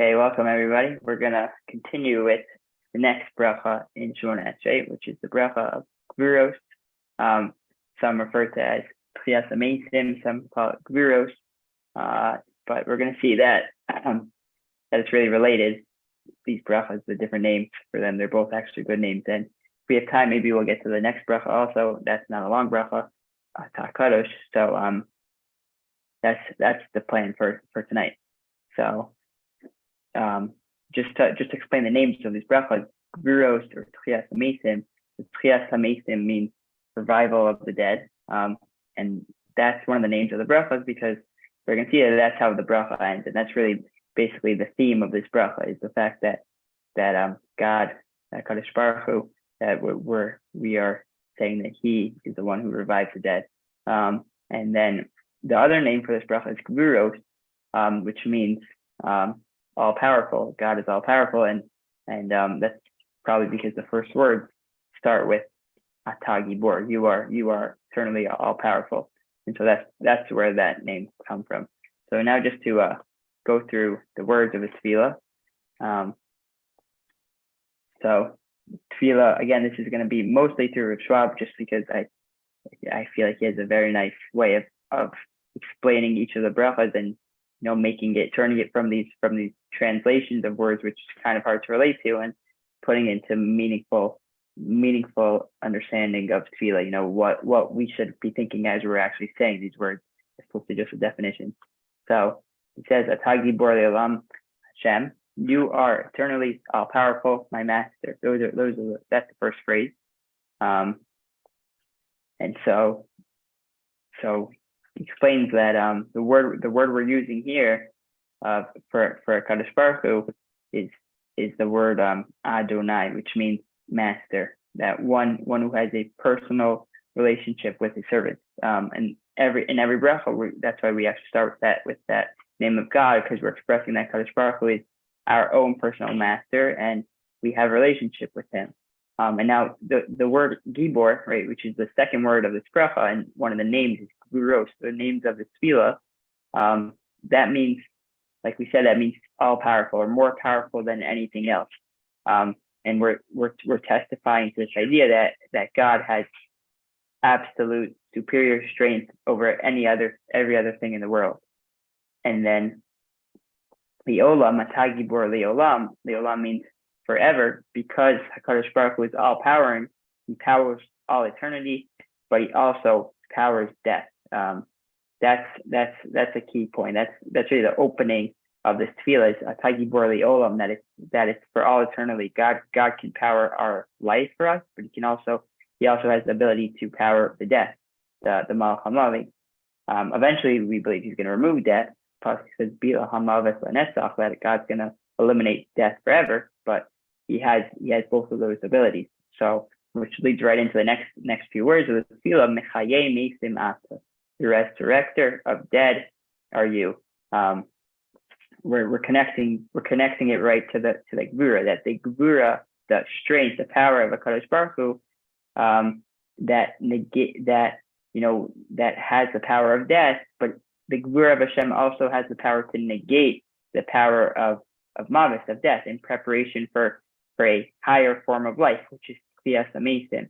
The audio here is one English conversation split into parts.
Okay, welcome everybody. We're gonna continue with the next bracha in Shmona Esrei, which is the bracha of Gvuros. Some refer to as Tchias Amesim, some call it Gvuros. But we're gonna see that it's really related. These brachas, the different names for them, they're both actually good names. And if we have time, maybe we'll get to the next bracha also. That's not a long bracha, Kadosh. So that's the plan for tonight. So just to explain the names of these brachas, Gvuros or Tchias Hamesim. Tchias Hamesim means revival of the dead, and that's one of the names of the brachas because we're going to see that that's how the bracha ends, and that's really basically the theme of this bracha is the fact that God, that Kadosh Baruch Hu, that we are saying that He is the one who revives the dead, and then the other name for this bracha is Gvuros, which means all powerful. God is all powerful, and that's probably because the first words start with Ata Gibor. You are eternally all powerful, and so that's where that name comes from. So now just to go through the words of the tefillah. So tefillah again. This is going to be mostly through Rav Schwab, just because I feel like he has a very nice way of explaining each of the brachas and turning it from these translations of words, which is kind of hard to relate to, and putting it into meaningful understanding of tefillah. What we should be thinking as we're actually saying these words, as opposed to just a definition. So it says, "Ata Gibor le'olam Hashem, you are eternally all powerful, my master." That's the first phrase. And so he explains that the word we're using here for Kadosh Baruch Hu is the word Adonai, which means master, that one who has a personal relationship with his servants. And in every bracha, that's why we actually start with that name of God, because we're expressing that Kadosh Baruch Hu is our own personal master, and we have a relationship with him. And now the word Gibor, right, which is the second word of this bracha, and one of the names is Gvuros, the names of the tefillah. That means, like we said, that means all powerful or more powerful than anything else. And we're testifying to this idea that God has absolute superior strength over every other thing in the world. And then Leolam, Ata Gibor Leolam means forever, because HaKadosh Baruch Hu is all powering. He powers all eternity, but he also powers death. That's a key point. That's really the opening of this tefillah, is Ata Gibor le'olam, that it's for all eternity. God can power our life for us, but he also has the ability to power the death, the Malach HaMavet. Eventually, we believe he's going to remove death. Pasuk says Bila HaMavet LaNetzach, that God's going to eliminate death forever, but he has both of those abilities. So, which leads right into the next few words of the tefillah, Mechaye Mesim Ata, the resurrector of dead are you. We're connecting it right to the Gvura, that the Gvura, the strength, the power of HaKadosh Baruch Hu, that has the power of death, but the Gvura of Hashem also has the power to negate the power of Mavis, of death, in preparation for a higher form of life, which is Tchias Hamesim.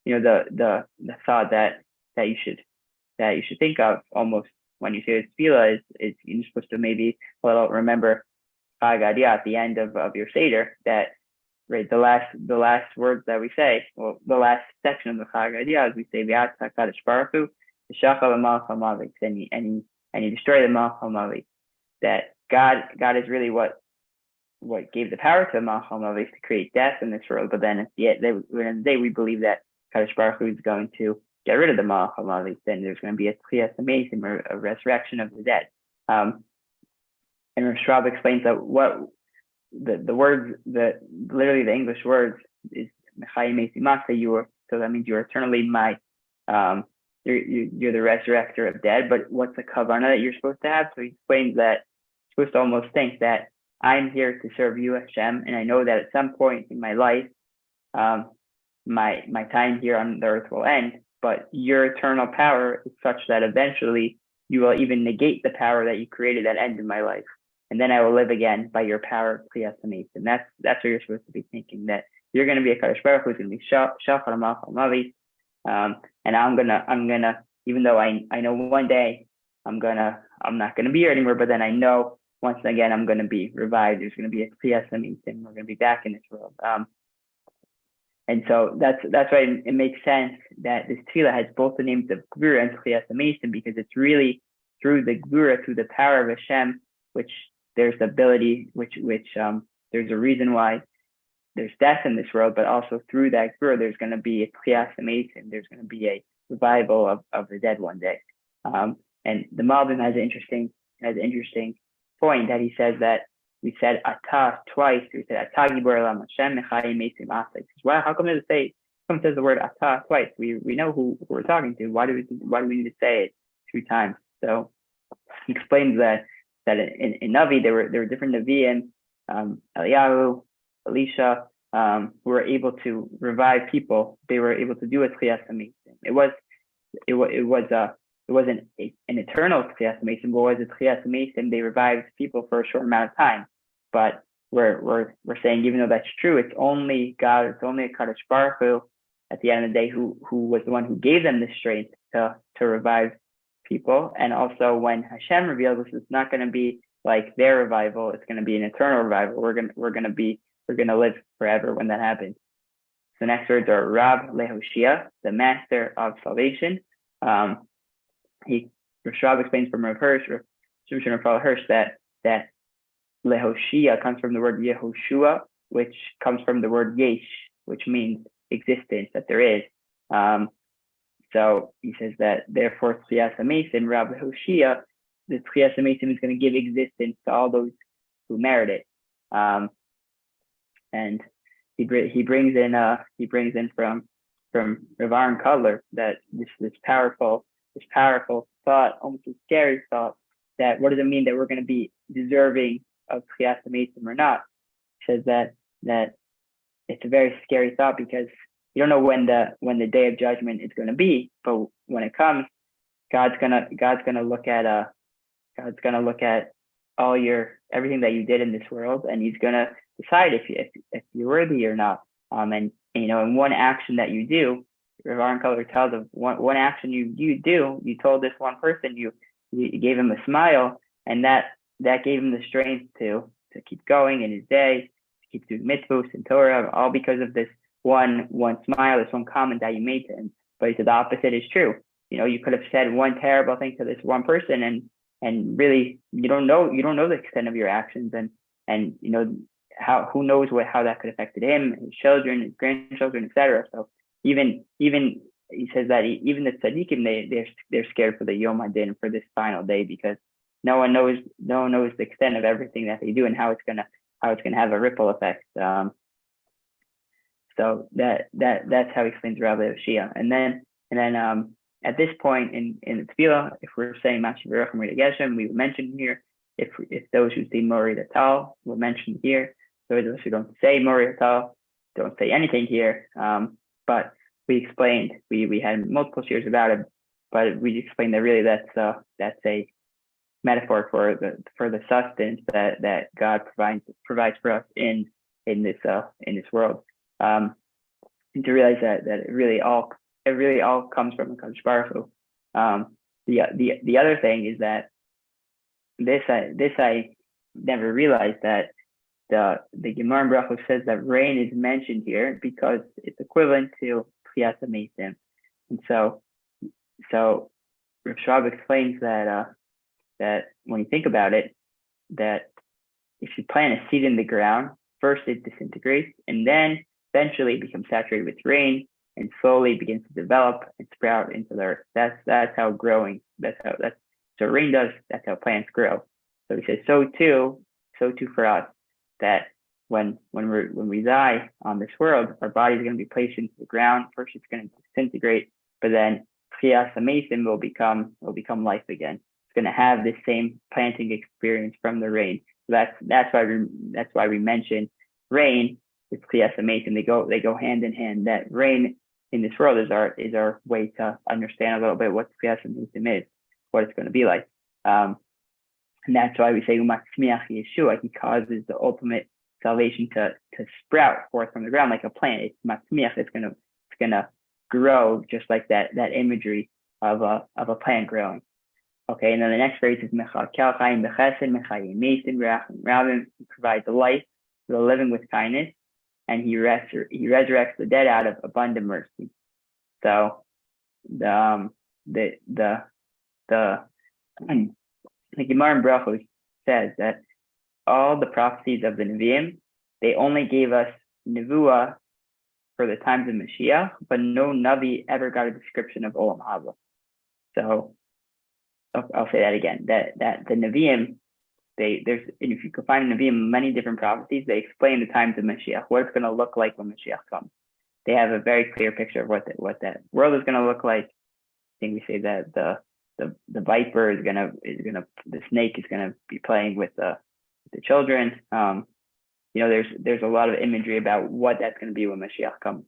The thought that you should think of almost when you say tefillah is you're supposed to maybe remember Chag Adiyah at the end of your Seder, that right, the last words that we say, well, the last section of the Chag Adiyah is we say V'at HaKadosh Baruch Hu V'shachal HaMalach HaMavet, and you destroy the Malach HaMavet. That God is really what gave the power to the Malach HaMavet to create death in this world, but then at the end of the day we believe that Kadosh Baruch Hu is going to get rid of the Malach HaMavet. Then there's going to be a Tchias Hamesim, or a resurrection of the dead. And Rav Schwab explains that what the words, literally the English words is Mechaye Mesim Ata, so that means you are eternally my, you're the resurrector of dead. But what's the kavanah that you're supposed to have? So he explains that you're supposed to almost think that I'm here to serve you, Hashem, and I know that at some point in my life, my time here on the earth will end. But your eternal power is such that eventually you will even negate the power that you created that ended my life. and then I will live again by your power, Kriyas Hameisim. That's what you're supposed to be thinking, that you're going to be a Kadosh Baruch who's going to be Shachar Malchal Mavi, and I'm gonna, even though I know one day I'm not gonna be here anymore, but then I know once again I'm gonna be revived. There's gonna be a Kriyas Hameisim. We're gonna be back in this world. And so that's why it makes sense that this tefillah has both the names of Gvura and Kriyas Hameisim, because it's really through the Gvura, through the power of Hashem, which there's the ability, which there's a reason why there's death in this world, but also through that Gvura, there's going to be a Kriyas Hameisim. There's going to be a revival of the dead one day. And the Malbim has an interesting point that he says that we said Atah twice. We said Atah Gibor Elam Hashem Mechayim Meisim Asa. Well, how come it says the word Atah twice? We know who we're talking to. Why do we need to say it 2 times? So he explains that in Navi there were different Naviim, Eliyahu, Elisha, who were able to revive people. They were able to do a Kriyas Hameisim. It wasn't an eternal Kriyas Hameisim, but it was a Kriyas Hameisim. They revived people for a short amount of time. But we're saying, even though that's true, it's only God, it's only a Kadosh Baruch Hu at the end of the day who was the one who gave them the strength to revive people. And also when Hashem reveals this, it's not going to be like their revival, it's going to be an eternal revival. We're going to live forever when that happens. The next words are Rab Lehoshia, the master of salvation. Rav explains from Rav Hirsch that Lehoshia comes from the word Yehoshua, which comes from the word Yesh, which means existence, that there is. So he says that therefore Kriyas Hameisim, Rab Lehoshia, the Kriyas Hameisim is going to give existence to all those who merit it. And he brings in from Rav Aaron Kotler that this powerful thought, almost a scary thought, that what does it mean that we're going to be deserving of Kriyas Hameisim or not? He says that it's a very scary thought, because you don't know when the day of judgment is going to be, but when it comes, God's gonna look at everything that you did in this world, and He's gonna decide if you're worthy or not. And in one action that you do, Rav Aaron Kotler tells of one action you do, you told this one person, you gave him a smile, and that gave him the strength to keep going in his day, to keep doing mitzvos and Torah, all because of this one smile, this one comment that you made to him. But he said the opposite is true. You could have said one terrible thing to this one person, and really you don't know the extent of your actions, and who knows how that could have affected him, his children, his grandchildren, etc. So even he says that even the tzaddikim, they're scared for the Yom Hadin, for this final day, because no one knows the extent of everything that they do and how it's gonna have a ripple effect. So that's how he explains Rabbi Yoshia. And then at this point in the tefillah, if we're saying Mashiach V'Rachim Rita Geshem, we mentioned here, if those who say Mori Tatal, we'll mention here. Those of us who don't say Mori Tatal don't say anything here. But we explained, we had multiple shares about it, but we explained that really that's a metaphor for the sustenance that God provides for us in this world. And to realize that it really all comes from the Kadosh Baruch Hu. The other thing is that this I never realized, that the Gemara in Brachos says that rain is mentioned here because it's equivalent to Kriyas Hameisim. And so Rav Schwab explains that when you think about it, that if you plant a seed in the ground, first it disintegrates, and then eventually it becomes saturated with rain and slowly begins to develop and sprout into the earth. That's how growing. So rain does. That's how plants grow. So he says, so too for us, that when we die on this world, our body is going to be placed into the ground. First, it's going to disintegrate, but then Kriyas Hameisim will become life again. It's going to have this same planting experience from the rain. So that's why we mention rain with Kriyas Hameisim. They go hand in hand. That rain in this world is our way to understand a little bit what Kriyas Hameisim is, what it's going to be like. And that's why we say Umatzmiach Yeshua. He causes the ultimate salvation to sprout forth from the ground like a plant. It's Matzmiach. It's gonna grow just like that imagery of a plant growing. Okay, and then the next phrase is Mechakel Chaim Bechesed Mechayim Mesim Rachim Rabim. He provides life to the living with kindness, and he resurrects the dead out of abundant mercy. So the Gemara in Brachos says that all the prophecies of the Nevi'im, they only gave us Nevuah for the times of Mashiach, but no Navi ever got a description of Olam Haba. So I'll say that again, that the Nevi'im, if you can find in Nevi'im many different prophecies, they explain the times of Mashiach, what it's going to look like when Mashiach comes. They have a very clear picture of what that world is going to look like. I think we say that the viper the snake is gonna be playing with the children. There's a lot of imagery about what that's going to be when Mashiach comes.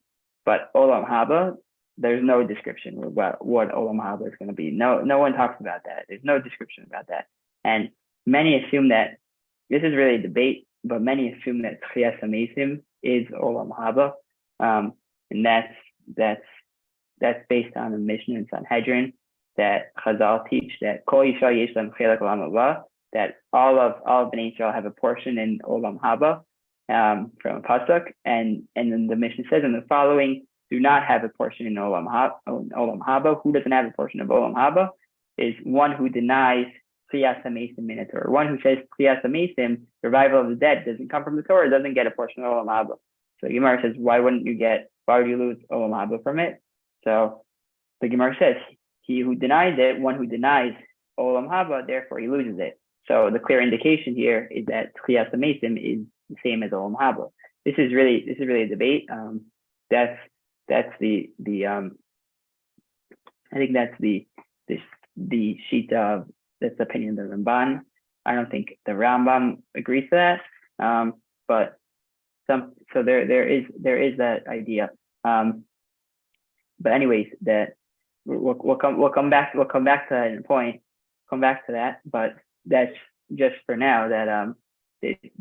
But Olam Haba, there's no description of what Olam Haba is going to be. No one talks about that. There's no description about that. And many assume that this is really a debate, but many assume that Tchias HaMesim is Olam Haba, and that's based on the Mishnah in Sanhedrin that Chazal teach that Kol Yisrael Yesh Lam Chelek Olam Haba, that all of Bnei Israel have a portion in Olam Haba, from a pasuk, and then the Mishnah says in the following, do not have a portion in Olam Haba. Who doesn't have a portion of Olam Haba is one who denies Tchias HaMesim in the Torah. One who says Tchias HaMesim, revival of the dead, doesn't come from the Torah, doesn't get a portion of Olam Haba. So Gemara says, why would you lose Olam Haba from it? So the Gemara says, he who denies it, one who denies Olam Haba, therefore he loses it. So the clear indication here is that Tchias HaMesim is the same as Olam Haba. This is really a debate. That's the I think that's the sheet of, that's the opinion of the Ramban. I don't think the Rambam agrees to that. But so there is that idea. But anyways, that we'll come back to that in a point. Come back to that, but that's just for now. That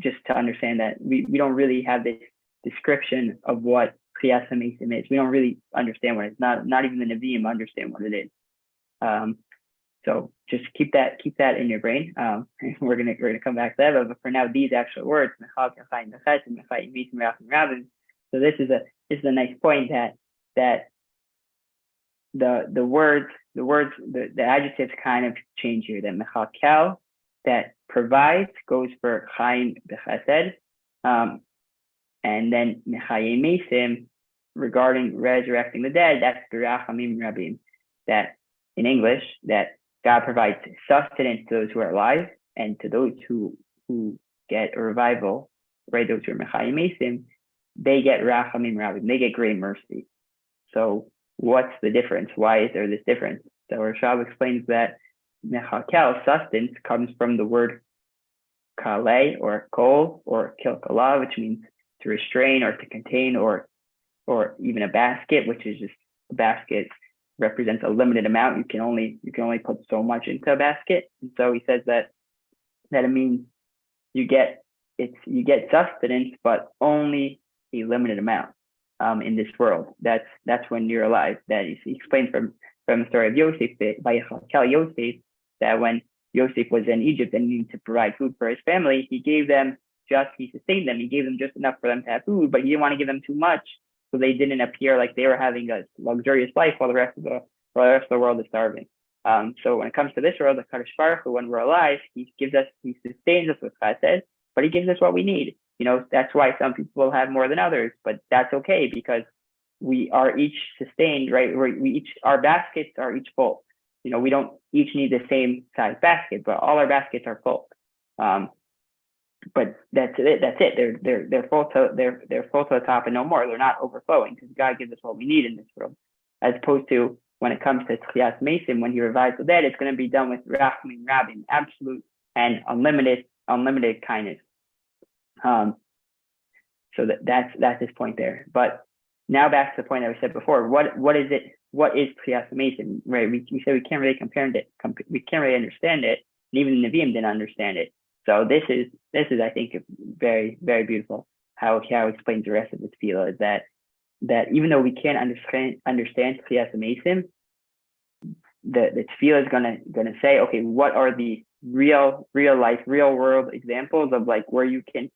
just to understand that we don't really have this description of what Tchias HaMesim is. We don't really understand what it's not even the Nevi'im understand what it is. So just keep that in your brain. We're gonna come back to that, but for now, these actual words, so this is a nice point that the words, the adjectives kind of change here. That mechakel, that provides, goes for chaim b'chesed, and then mechayim mesim, regarding resurrecting the dead, that's b'rachamim rabim. That in English, that God provides sustenance to those who are alive, and to those who get a revival, right? Those who are mechayim mesim, they get rachamim rabim. They get great mercy. So what's the difference? Why is there this difference? So Rashab explains that mechakel, sustenance, comes from the word kale or kol or kilkala, which means to restrain or to contain, or even a basket, which is just a basket represents a limited amount. You can only put so much into a basket. And so he says that it means you get sustenance, but only a limited amount in this world. That's when you're alive. That he explains from the story of Yosef, by Yosef, that when Yosef was in Egypt and needed to provide food for his family, he sustained them. He gave them just enough for them to have food, but he didn't want to give them too much, so they didn't appear like they were having a luxurious life while the rest of the world is starving. So when it comes to this world, the Kadosh Baruch Hu, when we're alive, he sustains us with chesed, but he gives us what we need. That's why some people will have more than others, but that's okay because we are each sustained, right? Our baskets are each full. We don't each need the same size basket, but all our baskets are full. But that's it. They're full to the top and no more. They're not overflowing because God gives us what we need in this world. As opposed to when it comes to Tchias HaMesim, when he revives the dead, it's going to be done with Rachamim Rabim, absolute and unlimited kindness. So that's his point there. But now back to the point that we said before. What is it? What is Tchias HaMesim? Right? We said we can't really we can't really understand it. and even the Nevi'im didn't understand it. So this is I think very, very beautiful how he explains the rest of the tefillah, is that even though we can't understand Kriyas Amesim, the tefillah is gonna say, okay, what are the real life, real world examples of like where you can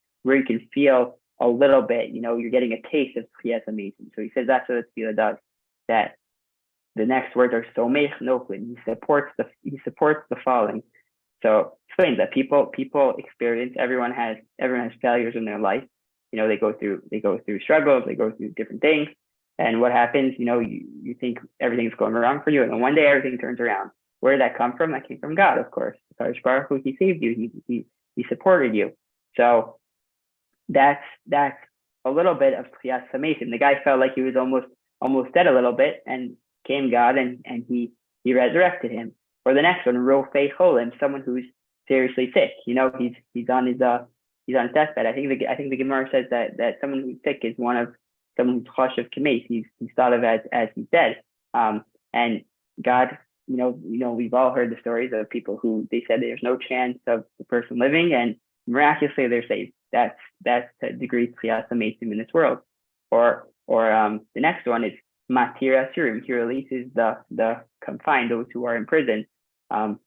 feel a little bit, you're getting a taste of Kriyas Amesim. So he says that's what the tefillah does. That the next words are somech noflin. He supports the falling. So explains that people experience, everyone has failures in their life. They go through struggles, they go through different things. And what happens, you think everything's going wrong for you, and then one day everything turns around. Where did that come from? That came from God, of course. Baruch Hu, he saved you, he supported you. So that's a little bit of Kriyas Amesim. The guy felt like he was almost dead a little bit, and came God and he resurrected him. Or the next one, Roey Herzfeld, someone who's seriously sick. He's on his deathbed. I think the Gemara says that someone who's sick is someone who's chosh of kames. He's thought of as he's dead. And God, we've all heard the stories of people who they said there's no chance of the person living, and miraculously they're saved. That's the degree of Kriyas Amesim in this world. Or the next one is Matir Asirim. He releases the confined, those who are in prison. Rav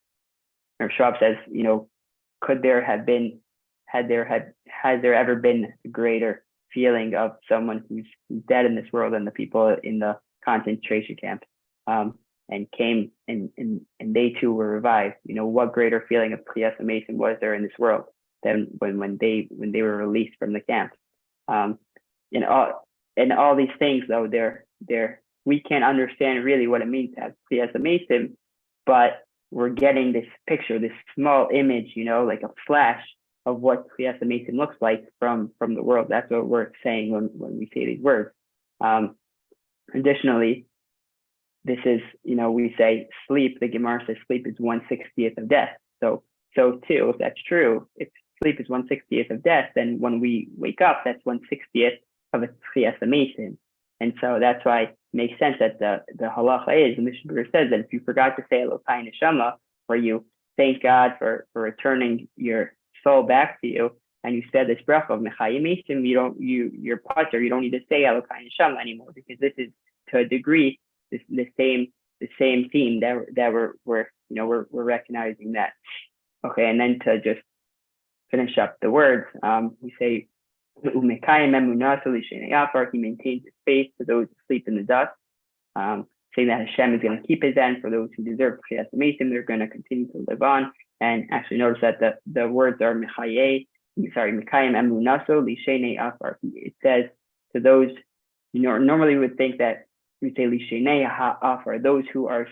Schwab says, has there ever been a greater feeling of someone who's dead in this world than the people in the concentration camp, and came and they too were revived? What greater feeling of Kriyas Amesim was there in this world than when they were released from the camp? And all these things, though, we can't understand really what it means to have Kriyas Amesim, but we're getting this picture, this small image, like a flash of what Kriyas Amesim looks like from the world. That's what we're saying when we say these words. Additionally, this is, we say sleep. The Gemara says sleep is 1/60th of death. So too, if that's true, if sleep is 1/60th of death, then when we wake up, that's 1/60th of a Kriyas Amesim. And so that's why it makes sense that the halacha is, the Mishnah Berurah says that if you forgot to say Elokai Neshama, where you thank God for returning your soul back to you, and you said this bracha of Mechayim Mesim, you're potter, you don't need to say Elokai Neshama anymore, because this is to a degree the same theme that we're recognizing that. Okay, and then to just finish up the words, we say he maintains his faith for those who sleep in the dust, saying that Hashem is going to keep his end for those who deserve Kriyas Amesim. They're going to continue to live on. And actually notice that the words are Mekayim Emunaso Lishenei Afar. It says to those, normally we would think that we say Lishenei Afar, those who are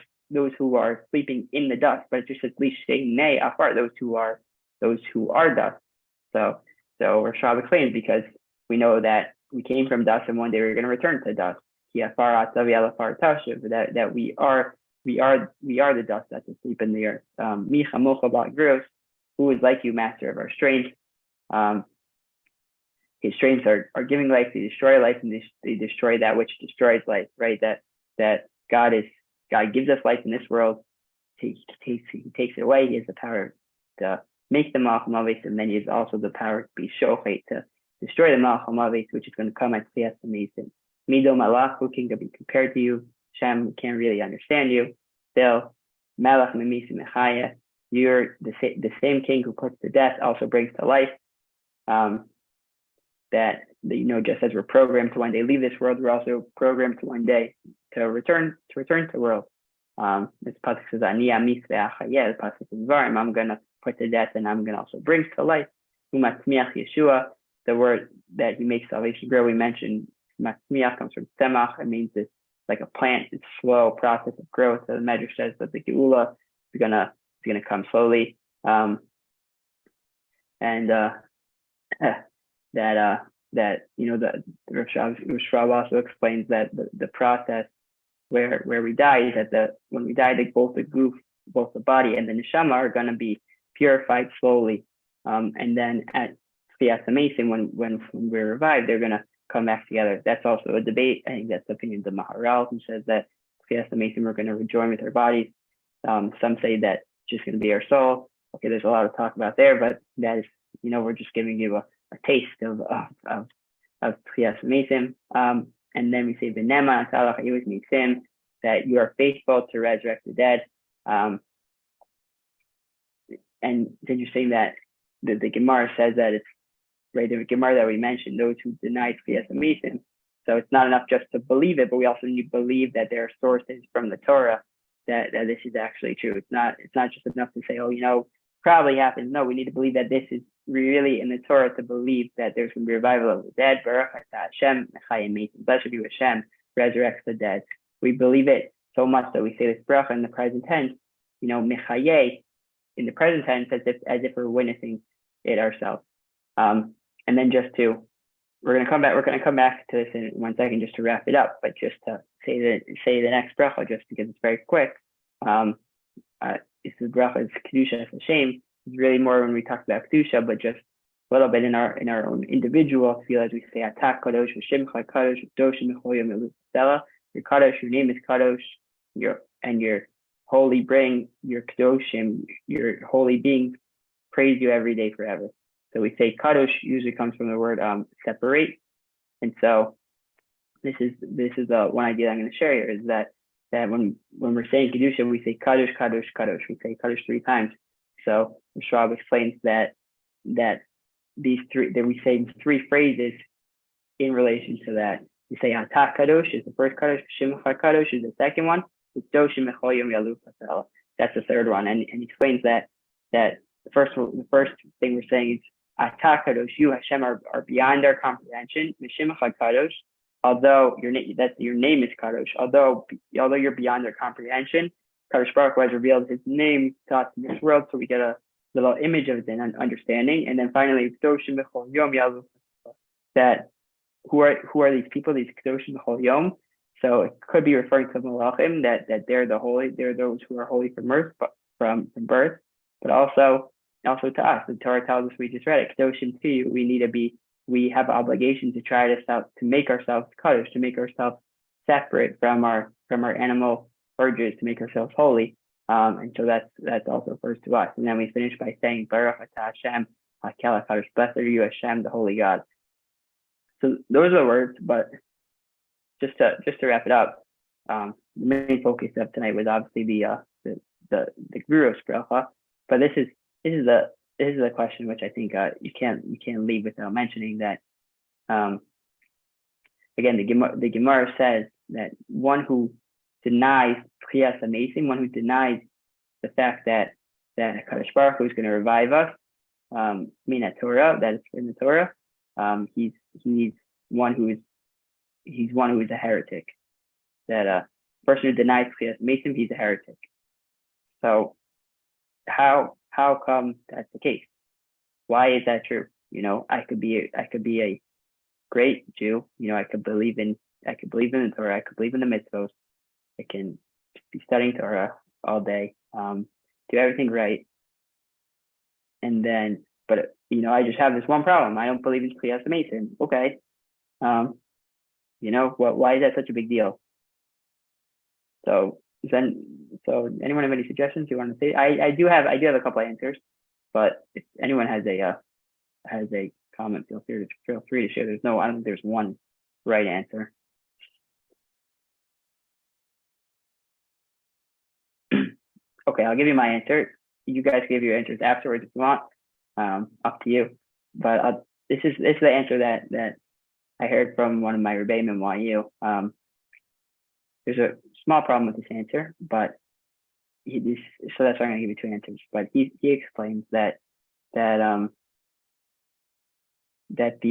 sleeping in the dust, but it just says Lishenei Afar, those who are dust. So Rashab explains, because we know that we came from dust and one day we're going to return to dust. That we are the dust that's asleep in the earth. Who is like you, master of our strength? His strengths are giving life, they destroy life, and they destroy that which destroys life, right? That God gives us life in this world. He takes it away. He has the power to make the Malach HaMavet, and then he has also the power to be Shochet, to destroy the Malach HaMavet, which is going to come at Kriyas Amesim. Mido Malach, who can be compared to you? Shem, we can't really understand you. Still, Malach Memisim Mechaya, you're the same king who puts to death, also brings to life. That just as we're programmed to one day leave this world, we're also programmed to one day to return to the world. This pasuk says, "Ani amis ve'achayeh." The pasuk is Varim. I'm gonna put to death, and I'm gonna also bring to life. Umatzmiach Yeshua, the word that he makes salvation grow. We mentioned matzmiach comes from tzemach. It means it's like a plant. It's a slow process of growth. So the Medrash says that the Geula is gonna come slowly. That the Rosh also explains that the process where we die is that when we die, both the body and the neshama are going to be purified slowly, and then at Kriyas Amesim, when we're revived, they're going to come back together. That's also a debate. I think that's the opinion of the Maharal, who says that Kriyas Amesim we're going to rejoin with our bodies. Some say that it's just going to be our soul. okay, there's a lot to talk about there, but that is, we're just giving you a taste of Tchias Mesim. And then we say V'nema Salach Ayus Misim, that you are faithful to resurrect the dead. And it's interesting that the Gemara says that it's right, the Gemara that we mentioned, those who deny Tchias Mesim. So it's not enough just to believe it, but we also need to believe that there are sources from the Torah that this is actually true. It's not just enough to say, probably happens. No, we need to believe that this is really in the Torah, to believe that there's going to be revival of the dead. Baruch atah Hashem, blessed be Hashem, resurrects the dead. We believe it so much that we say this bracha in the present tense, mechaye, in the present tense, as if we're witnessing it ourselves. And then we're going to come back to this in 1 second, just to wrap it up, but just to say the next bracha, just because it's very quick. This is bracha, it's kedusha Hashem. It's really more when we talk about kedusha, but just a little bit in our own individual feel, as we say, Atak kadosh v'shimcha kadosh v'doshim b'chol yom elustela. Your kadosh, your name is kadosh. Your holy, bring your kadoshim, your holy beings, praise you every day forever. So we say kadosh usually comes from the word separate, and so this is one idea I'm going to share here, is that when we're saying kedusha, we say kadosh, kadosh, kadosh. We say kadosh 3 times. So the Schwab explains that we say 3 phrases in relation to that. We say Atah Kadosh is the first Kadosh, Shimcha Kadosh is the second one, Doshim Mechol Yom Yalu Pasel. That's the third one, and he explains that the first thing we're saying is Atah Kadosh, you Hashem are beyond our comprehension. Shimcha Kadosh, although your name is Kadosh, although you're beyond our comprehension. Kadosh Baruch Hu has revealed His name to us in this world, so we get a little image of it and understanding. And then finally, Kedoshim B'chol Yom Yalu, that who are these people? These Kedoshim B'chol Yom. So it could be referring to Malachim, that they're the holy, they're those who are holy from birth, but also to us. The Torah tells us, we just read it, Kedoshim to you. We have obligation to try to make ourselves Kadosh, to make ourselves separate from our animal urges, to make ourselves holy, and so that's also refers to us. And then we finish by saying Baruch atah Hashem, HaKel HaKadosh, blessed are you Hashem, the holy God. So those are the words, but just to wrap it up, the main focus of tonight was obviously the Guros bracha, but this is a question which I think you can't leave without mentioning, that again, the Gemara says that one who denies Tchias Mesim, one who denies the fact that HaKadosh Baruch Hu is going to revive us, Mina Torah, that is in the Torah, he's one who is a heretic. That a person who denies Tchias Mesim, he's a heretic. So how come that's the case? Why is that true? I could be a great Jew. I could believe in the Torah. I could believe in the mitzvos. I can be studying Torah all day, do everything right, and then, but I just have this one problem. I don't believe in Tchias Mesim. Okay, why is that such a big deal? So anyone have any suggestions you want to say? I do have a couple of answers, but if anyone has a comment, feel free to share. I don't think there's one right answer. Okay, I'll give you my answer. You guys give your answers afterwards if you want. Up to you. But this is the answer that I heard from one of my rebbeim in YU. There's a small problem with this answer, but so that's why I'm going to give you 2 answers. But he explains that the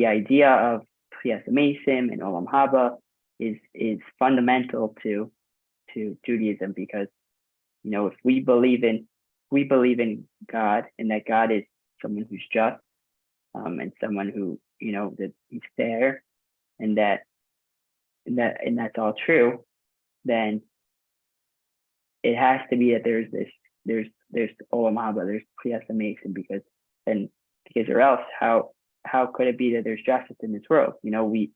idea of Tchias Mesim and Olam Haba is fundamental to Judaism, because if we believe in God, and that God is someone who's just, and someone who that He's fair, and that's all true, then it has to be that there's Olam Haba, there's Tchias Mesim, because or else how could it be that there's justice in this world? We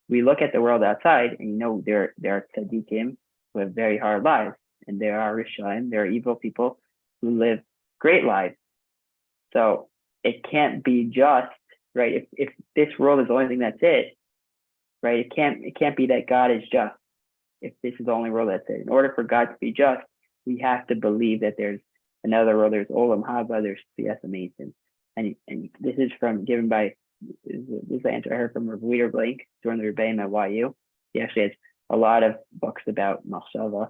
look at the world outside, and there are tzaddikim who have very hard lives, and there are Rishaim, there are evil people who live great lives. So it can't be just, right? If this world is the only thing that's it, right? It can't be that God is just if this is the only world that's it. In order for God to be just, we have to believe that there's another world. There's Olam Haba, there's Tchias Hameisim. And this is given by, this is the answer I heard from Rav Blank during the Rebbeim at YU. He actually has a lot of books about Machshava.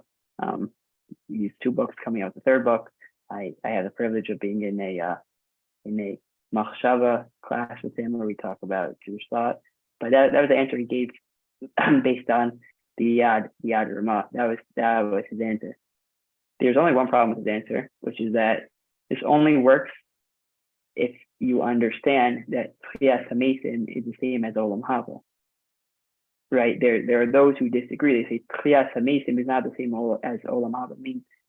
These 2 books coming out, the 3rd book. I had the privilege of being in a Machshava class with him where we talk about Jewish thought. But that was the answer he gave based on the Yad Ramah. That was his answer. There's only one problem with his answer, which is that this only works if you understand that Tchias Hameisim is the same as Olam Haba. Right? There are those who disagree. They say Tchias Hameisim is not the same as Olam Haba,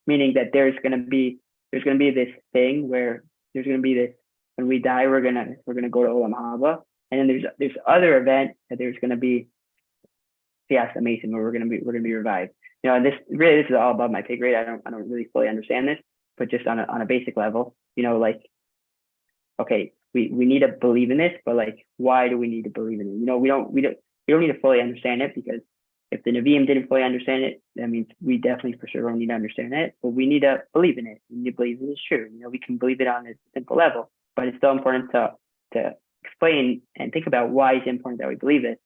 meaning that there's going to be this thing where there's going to be this, when we die, we're gonna go to Olam Haba, and then there's other event that there's going to be Tchias Hameisim where we're going to be revived. And this is all above my pay grade. I don't really fully understand this, but just on a basic level, like, okay, we need to believe in this, but like, why do we need to believe in it? We don't need to fully understand it, because if the Nevi'im didn't fully understand it, that means we definitely for sure don't need to understand it, but we need to believe in it. We need to believe it is true. We can believe it on a simple level, but it's still important to explain and think about why it's important that we believe it.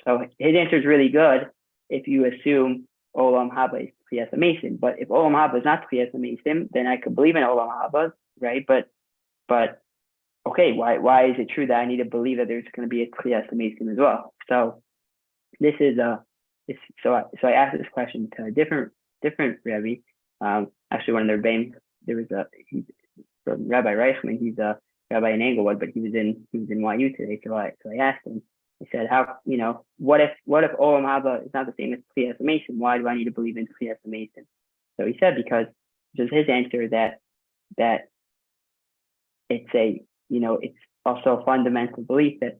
So his answer is really good if you assume Olam Haba is Tchias Hameisim. But if Olam Haba is not Tchias Hameisim, then I could believe in Olam Haba, right? But okay, why is it true that I need to believe that there's going to be a Tchias Hameisim as well? So this is so I asked this question to a different Rebbe. Actually, one of their Rebbeim, there was from Rabbi Reichman. He's a rabbi in Englewood, but he was in YU today. So I asked him. I said, what if Olam Haba is not the same as Tchias Hameisim? Why do I need to believe in Tchias Hameisim? So he said, because his answer that it's also a fundamental belief that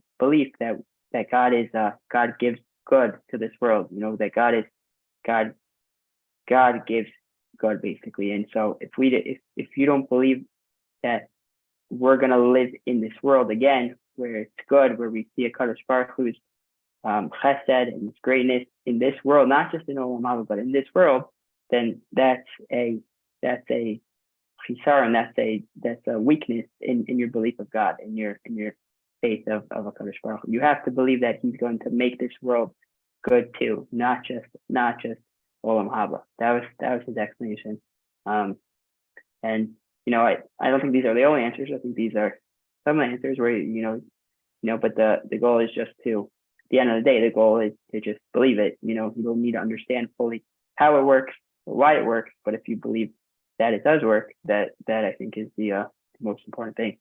God gives good to this world. That God gives good, basically. And so if you don't believe that we're gonna live in this world again, where it's good, where we see a Kadosh Baruch Hu's chesed and his greatness in this world, not just in Olam Haba, but in this world, then that's a chisaron, that's a weakness in your belief of God, in your faith of a Kadosh Baruch Hu. You have to believe that He's going to make this world good too, not just Olam Haba. That was his explanation. And I don't think these are the only answers. I think these are some of the answers where but the goal is just to, at the end of the day, the goal is to just believe it. You don't need to understand fully how it works or why it works, but if you believe that it does work, that I think is the most important thing.